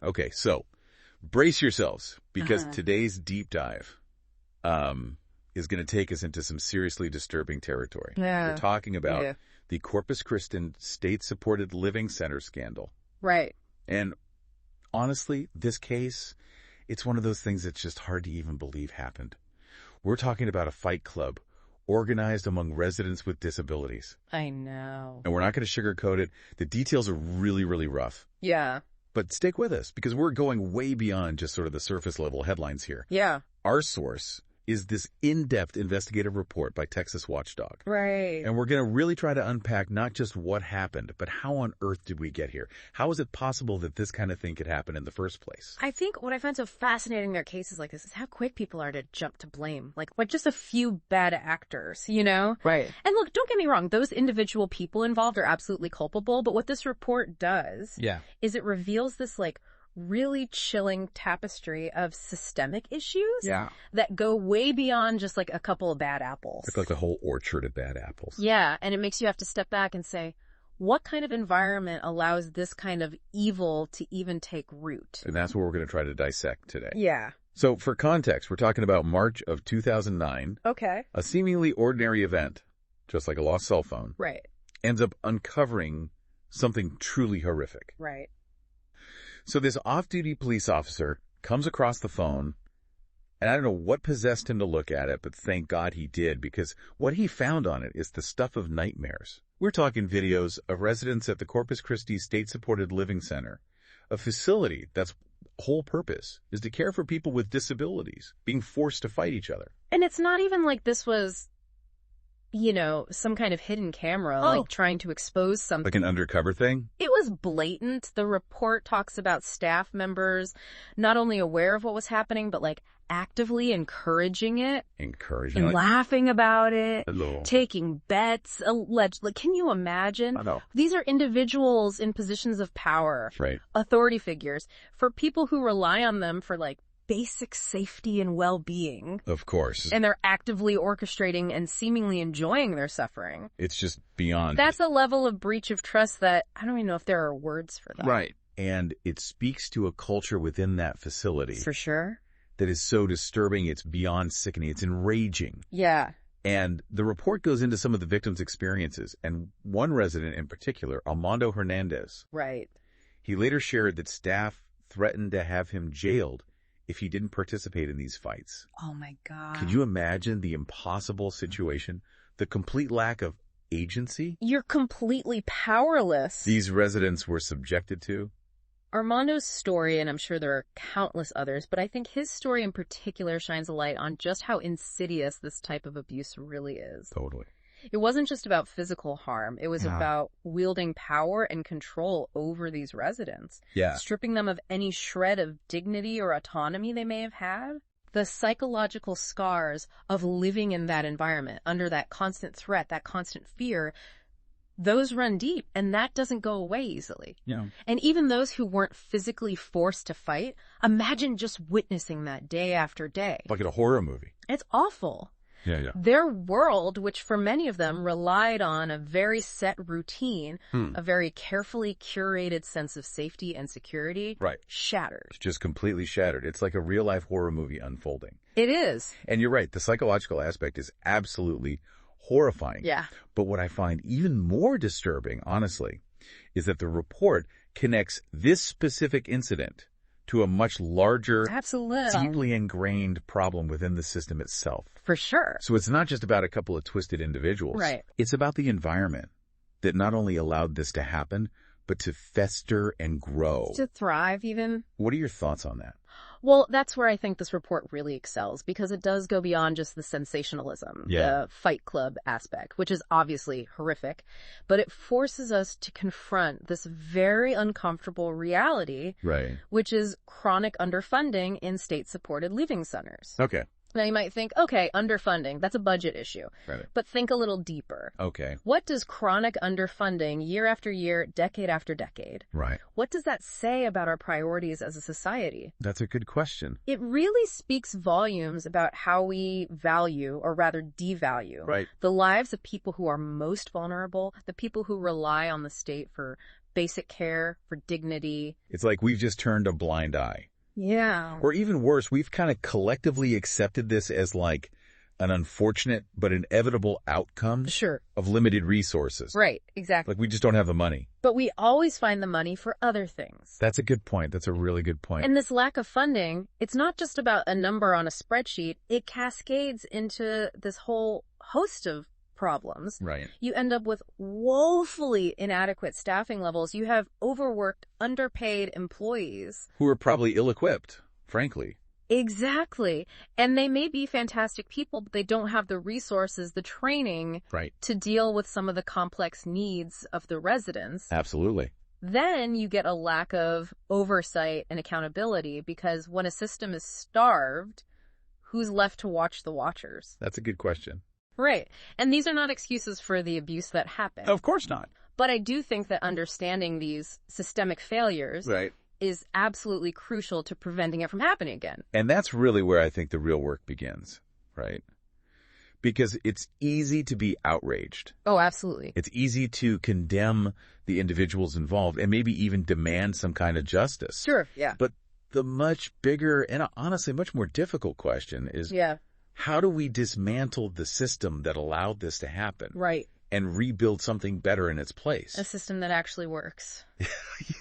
Okay, so brace yourselves because today's deep dive is going to take us into some seriously disturbing territory. Yeah. We're talking about the Corpus Christi state-supported living center scandal. Right. And honestly, this case, it's one of those things that's just hard to even believe happened. We're talking about a fight club organized among residents with disabilities. I know. And we're not going to sugarcoat it. The details are really, really rough. Yeah. But stick with us because we're going way beyond just sort of the surface level headlines here. Yeah. Our source is this in-depth investigative report by Texas Watchdog. Right. And we're going to really try to unpack not just what happened, but how on earth did we get here? How is it possible that this kind of thing could happen in the first place? I think what I find so fascinating in their cases like this is how quick people are to jump to blame. Like just a few bad actors, you know? Right. And look, don't get me wrong. Those individual people involved are absolutely culpable. But what this report does is it reveals this like really chilling tapestry of systemic issues that go way beyond just like a couple of bad apples. It's like a whole orchard of bad apples. Yeah, and it makes you have to step back and say, what kind of environment allows this kind of evil to even take root? And that's what we're going to try to dissect today. Yeah. So for context, we're talking about March of 2009. Okay. A seemingly ordinary event, just like a lost cell phone, ends up uncovering something truly horrific. Right. So this off-duty police officer comes across the phone, and I don't know what possessed him to look at it, but thank God he did, because what he found on it is the stuff of nightmares. We're talking videos of residents at the Corpus Christi State-Supported Living Center, a facility that's whole purpose is to care for people with disabilities, being forced to fight each other. And it's not even like this was, you know, some kind of hidden camera, like trying to expose something. Like an undercover thing? It was blatant. The report talks about staff members not only aware of what was happening, but like actively encouraging it. And laughing about it. Hello. Taking bets. Allegedly. Can you imagine? I know. These are individuals in positions of power. Right. Authority figures. For people who rely on them for like basic safety and well-being. Of course. And they're actively orchestrating and seemingly enjoying their suffering. It's just beyond. That's a level of breach of trust that I don't even know if there are words for that. Right. And it speaks to a culture within that facility. For sure. That is so disturbing, it's beyond sickening. It's enraging. Yeah. And the report goes into some of the victims' experiences. And one resident in particular, Armando Hernandez. Right. He later shared that staff threatened to have him jailed if he didn't participate in these fights. Oh, my God. Could you imagine the impossible situation? The complete lack of agency? You're completely powerless. These residents were subjected to? Armando's story, and I'm sure there are countless others, but I think his story in particular shines a light on just how insidious this type of abuse really is. Totally. It wasn't just about physical harm. It was about wielding power and control over these residents. Yeah. Stripping them of any shred of dignity or autonomy they may have had. The psychological scars of living in that environment, under that constant threat, that constant fear, those run deep, and that doesn't go away easily. Yeah. And even those who weren't physically forced to fight, imagine just witnessing that day after day. Like in a horror movie. It's awful. Yeah. Their world, which for many of them relied on a very set routine, a very carefully curated sense of safety and security, shattered. It's just completely shattered. It's like a real-life horror movie unfolding. It is. And you're right. The psychological aspect is absolutely horrifying. Yeah. But what I find even more disturbing, honestly, is that the report connects this specific incident to a much larger, deeply ingrained problem within the system itself. For sure. So it's not just about a couple of twisted individuals. Right. It's about the environment that not only allowed this to happen, but to fester and grow. To thrive, even. What are your thoughts on that? Well, that's where I think this report really excels, because it does go beyond just the sensationalism, the fight club aspect, which is obviously horrific, but it forces us to confront this very uncomfortable reality, which is chronic underfunding in state-supported living centers. Okay. Now, you might think, okay, underfunding, that's a budget issue. Right. But think a little deeper. Okay. What does chronic underfunding year after year, decade after decade, what does that say about our priorities as a society? That's a good question. It really speaks volumes about how we value, or rather devalue, the lives of people who are most vulnerable, the people who rely on the state for basic care, for dignity. It's like we've just turned a blind eye. Yeah. Or even worse, we've kind of collectively accepted this as like an unfortunate but inevitable outcome Sure. of limited resources. Right, exactly. Like we just don't have the money. But we always find the money for other things. That's a good point. That's a really good point. And this lack of funding, it's not just about a number on a spreadsheet. It cascades into this whole host of problems. Right. You end up with woefully inadequate staffing levels. You have overworked, underpaid employees. Who are probably ill-equipped, frankly. Exactly. And they may be fantastic people, but they don't have the resources, the training Right. to deal with some of the complex needs of the residents. Absolutely. Then you get a lack of oversight and accountability, because when a system is starved, who's left to watch the watchers? That's a good question. Right. And these are not excuses for the abuse that happened. Of course not. But I do think that understanding these systemic failures Right. is absolutely crucial to preventing it from happening again. And that's really where I think the real work begins, right? Because it's easy to be outraged. Oh, absolutely. It's easy to condemn the individuals involved and maybe even demand some kind of justice. Sure, yeah. But the much bigger and honestly much more difficult question is, how do we dismantle the system that allowed this to happen? Right. And rebuild something better in its place? A system that actually works.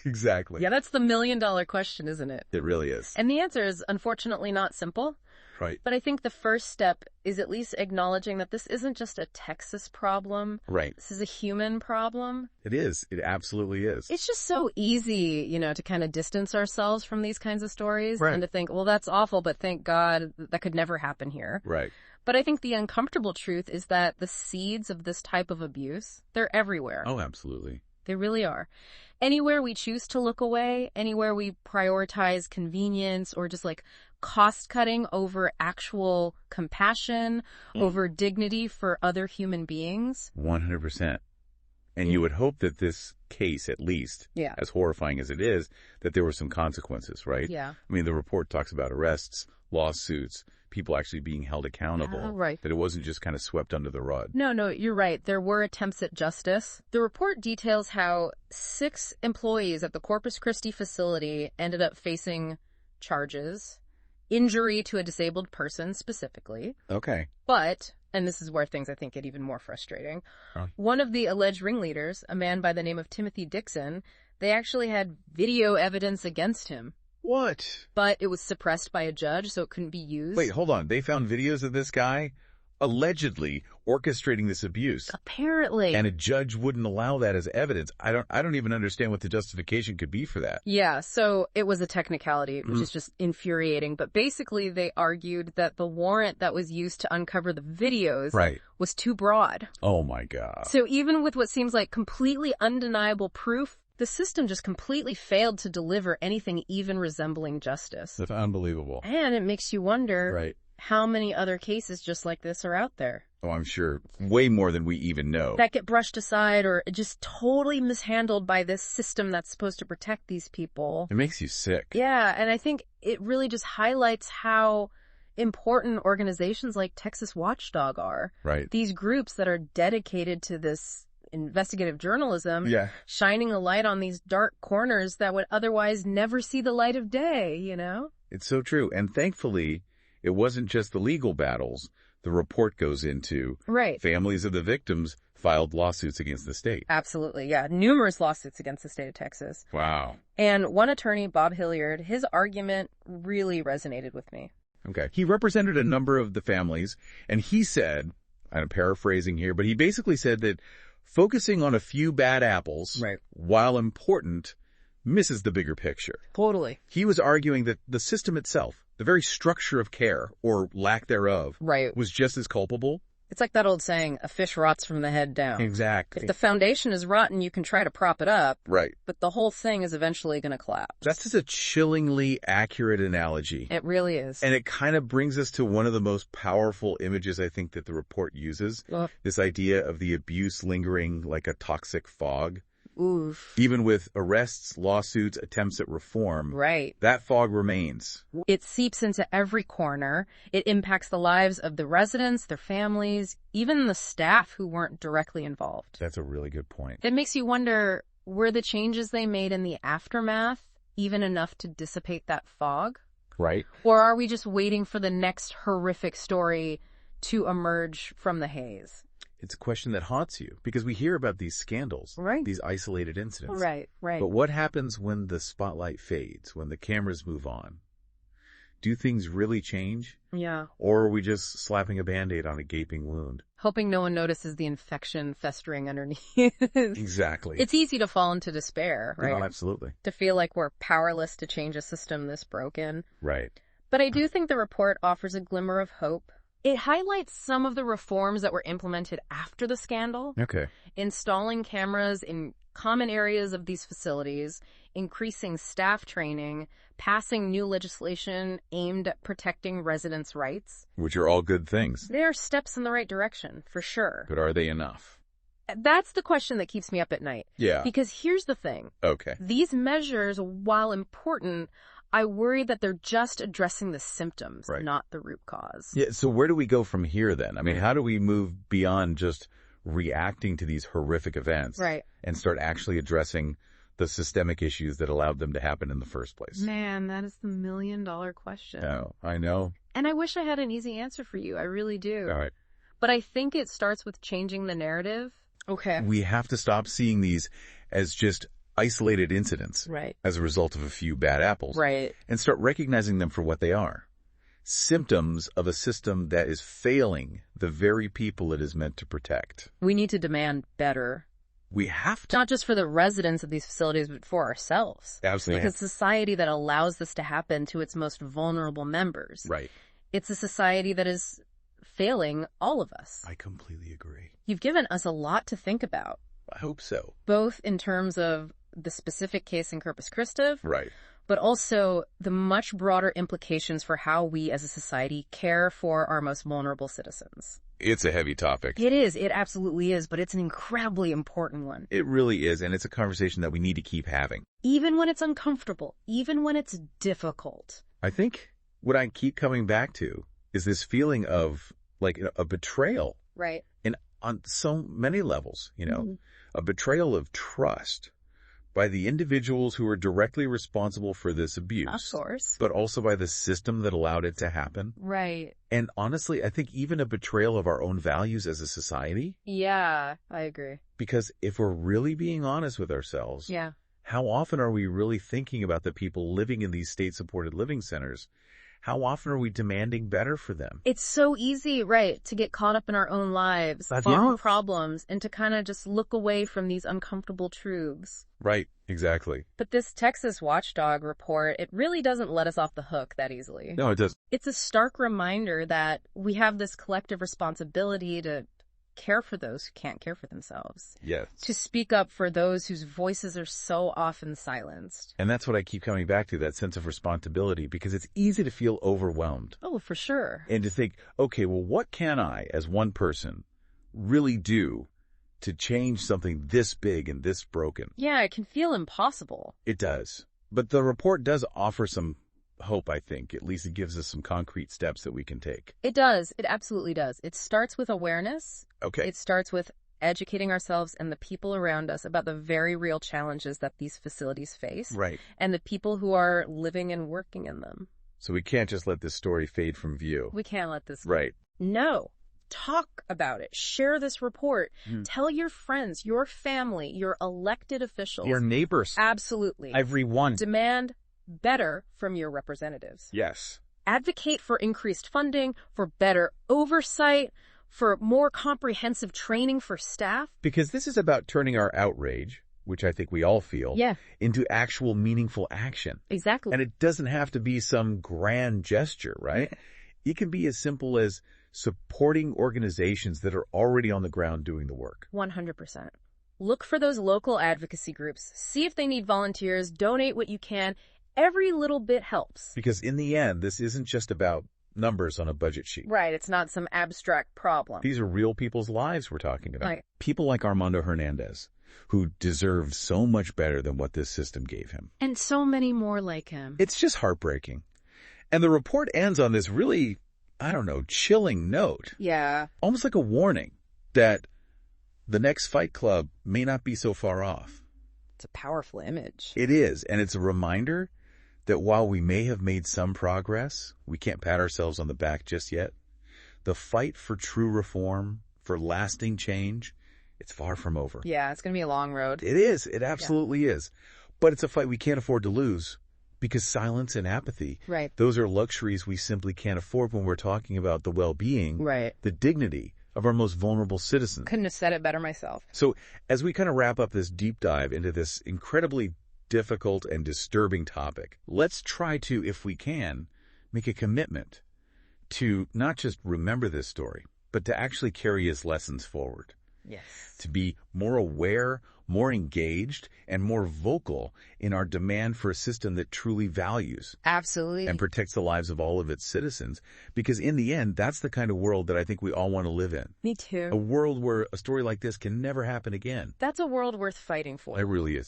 Exactly. Yeah, that's the million-dollar question, isn't it? It really is. And the answer is unfortunately not simple. Right. But I think the first step is at least acknowledging that this isn't just a Texas problem. Right. This is a human problem. It is. It absolutely is. It's just so easy, to kind of distance ourselves from these kinds of stories. Right. And to think, well, that's awful, but thank God that could never happen here. Right. But I think the uncomfortable truth is that the seeds of this type of abuse, they're everywhere. Oh, absolutely. They really are. Anywhere we choose to look away, anywhere we prioritize convenience or just like cost cutting over actual compassion, over dignity for other human beings. 100%. And you would hope that this case, at least, as horrifying as it is, that there were some consequences, right? Yeah. I mean, the report talks about arrests, lawsuits, people actually being held accountable. Right. That it wasn't just kind of swept under the rug. No, you're right. There were attempts at justice. The report details how 6 employees at the Corpus Christi facility ended up facing charges, injury to a disabled person specifically. Okay. But, and this is where things I think get even more frustrating, one of the alleged ringleaders, a man by the name of Timothy Dixon, they actually had video evidence against him. What? But it was suppressed by a judge, so it couldn't be used. Wait, hold on. They found videos of this guy allegedly orchestrating this abuse. Apparently. And a judge wouldn't allow that as evidence. I don't even understand what the justification could be for that. Yeah, so it was a technicality, which is just infuriating. But basically, they argued that the warrant that was used to uncover the videos was too broad. Oh, my God. So even with what seems like completely undeniable proof, the system just completely failed to deliver anything even resembling justice. That's unbelievable. And it makes you wonder how many other cases just like this are out there. Oh, I'm sure. Way more than we even know. That get brushed aside or just totally mishandled by this system that's supposed to protect these people. It makes you sick. Yeah, and I think it really just highlights how important organizations like Texas Watchdog are. Right. These groups that are dedicated to this investigative journalism, shining a light on these dark corners that would otherwise never see the light of day, It's so true. And thankfully, it wasn't just the legal battles the report goes into. Right. Families of the victims filed lawsuits against the state. Absolutely, yeah. Numerous lawsuits against the state of Texas. Wow. And one attorney, Bob Hilliard, his argument really resonated with me. Okay. He represented a number of the families, and he said, I'm paraphrasing here, but he basically said that focusing on a few bad apples, while important, misses the bigger picture. Totally. He was arguing that the system itself, the very structure of care, or lack thereof, was just as culpable. It's like that old saying, a fish rots from the head down. Exactly. If the foundation is rotten, you can try to prop it up. Right. But the whole thing is eventually going to collapse. That's just a chillingly accurate analogy. It really is. And it kind of brings us to one of the most powerful images I think that the report uses. This idea of the abuse lingering like a toxic fog. Oof. Even with arrests, lawsuits, attempts at reform. Right. That fog remains. It seeps into every corner. It impacts the lives of the residents, their families, even the staff who weren't directly involved. That's a really good point. It makes you wonder, were the changes they made in the aftermath even enough to dissipate that fog? Right. Or are we just waiting for the next horrific story to emerge from the haze? It's a question that haunts you because we hear about these scandals, right? These isolated incidents. Right. But what happens when the spotlight fades, when the cameras move on? Do things really change? Yeah. Or are we just slapping a Band-Aid on a gaping wound? Hoping no one notices the infection festering underneath. Exactly. It's easy to fall into despair, right? Oh, absolutely. To feel like we're powerless to change a system this broken. Right. But I do think the report offers a glimmer of hope. It highlights some of the reforms that were implemented after the scandal. Okay. Installing cameras in common areas of these facilities, increasing staff training, passing new legislation aimed at protecting residents' rights. Which are all good things. They are steps in the right direction, for sure. But are they enough? That's the question that keeps me up at night. Yeah. Because here's the thing. Okay. These measures, while important, I worry that they're just addressing the symptoms, right, not the root cause. Yeah, so where do we go from here then? I mean, how do we move beyond just reacting to these horrific events, right, and start actually addressing the systemic issues that allowed them to happen in the first place? Man, that is the million-dollar question. Oh, I know. And I wish I had an easy answer for you. I really do. All right. But I think it starts with changing the narrative. Okay. We have to stop seeing these as just isolated incidents, right, as a result of a few bad apples, right, and start recognizing them for what they are. Symptoms of a system that is failing the very people it is meant to protect. We need to demand better. We have to. Not just for the residents of these facilities, but for ourselves. Absolutely. Because society that allows this to happen to its most vulnerable members. Right. It's a society that is failing all of us. I completely agree. You've given us a lot to think about. I hope so. Both in terms of the specific case in Corpus Christi. Right. But also the much broader implications for how we as a society care for our most vulnerable citizens. It's a heavy topic. It is. It absolutely is. But it's an incredibly important one. It really is. And it's a conversation that we need to keep having. Even when it's uncomfortable. Even when it's difficult. I think what I keep coming back to is this feeling of like a betrayal. Right. And on so many levels, a betrayal of trust by the individuals who are directly responsible for this abuse. Of course. But also by the system that allowed it to happen. Right. And honestly, I think even a betrayal of our own values as a society. Yeah, I agree. Because if we're really being honest with ourselves, yeah, how often are we really thinking about the people living in these state-supported living centers? How often are we demanding better for them? It's so easy, right, to get caught up in our own lives, solve problems, and to kind of just look away from these uncomfortable truths. Right, exactly. But this Texas Watchdog report, it really doesn't let us off the hook that easily. No, it doesn't. It's a stark reminder that we have this collective responsibility to care for those who can't care for themselves. Yes. To speak up for those whose voices are so often silenced. And that's what I keep coming back to, that sense of responsibility, because it's easy to feel overwhelmed. Oh, for sure. And to think, okay, well, what can I, as one person, really do to change something this big and this broken? Yeah, it can feel impossible. It does. But the report does offer some hope, I think. At least it gives us some concrete steps that we can take. It does. It absolutely does. It starts with awareness. Okay. It starts with educating ourselves and the people around us about the very real challenges that these facilities face. Right. And the people who are living and working in them. So we can't just let this story fade from view. We can't let this. Right. No. Talk about it. Share this report. Tell your friends, your family, your elected officials. Your neighbors. Absolutely. Everyone. Demand better from your representatives. Yes. Advocate for increased funding, for better oversight, for more comprehensive training for staff. Because this is about turning our outrage, which I think we all feel, into actual meaningful action. Exactly. And it doesn't have to be some grand gesture, right? It can be as simple as supporting organizations that are already on the ground doing the work. 100%. Look for those local advocacy groups. See if they need volunteers. Donate what you can. Every little bit helps. Because in the end, this isn't just about numbers on a budget sheet. Right. It's not some abstract problem. These are real people's lives we're talking about. Right. People like Armando Hernandez, who deserve so much better than what this system gave him. And so many more like him. It's just heartbreaking. And the report ends on this really, chilling note. Yeah. Almost like a warning that the next Fight Club may not be so far off. It's a powerful image. It is, and it's a reminder that while we may have made some progress, we can't pat ourselves on the back just yet. The fight for true reform, for lasting change, it's far from over. Yeah, it's going to be a long road. It is. It absolutely is. But it's a fight we can't afford to lose because silence and apathy, Right. those are luxuries we simply can't afford when we're talking about the well-being, Right. the dignity of our most vulnerable citizens. Couldn't have said it better myself. So as we kind of wrap up this deep dive into this incredibly difficult and disturbing topic, let's try to, if we can, make a commitment to not just remember this story, but to actually carry its lessons forward. Yes. To be more aware, more engaged, and more vocal in our demand for a system that truly values Absolutely. and protects the lives of all of its citizens. Because in the end, that's the kind of world that I think we all want to live in. Me too. A world where a story like this can never happen again. That's a world worth fighting for. It really is.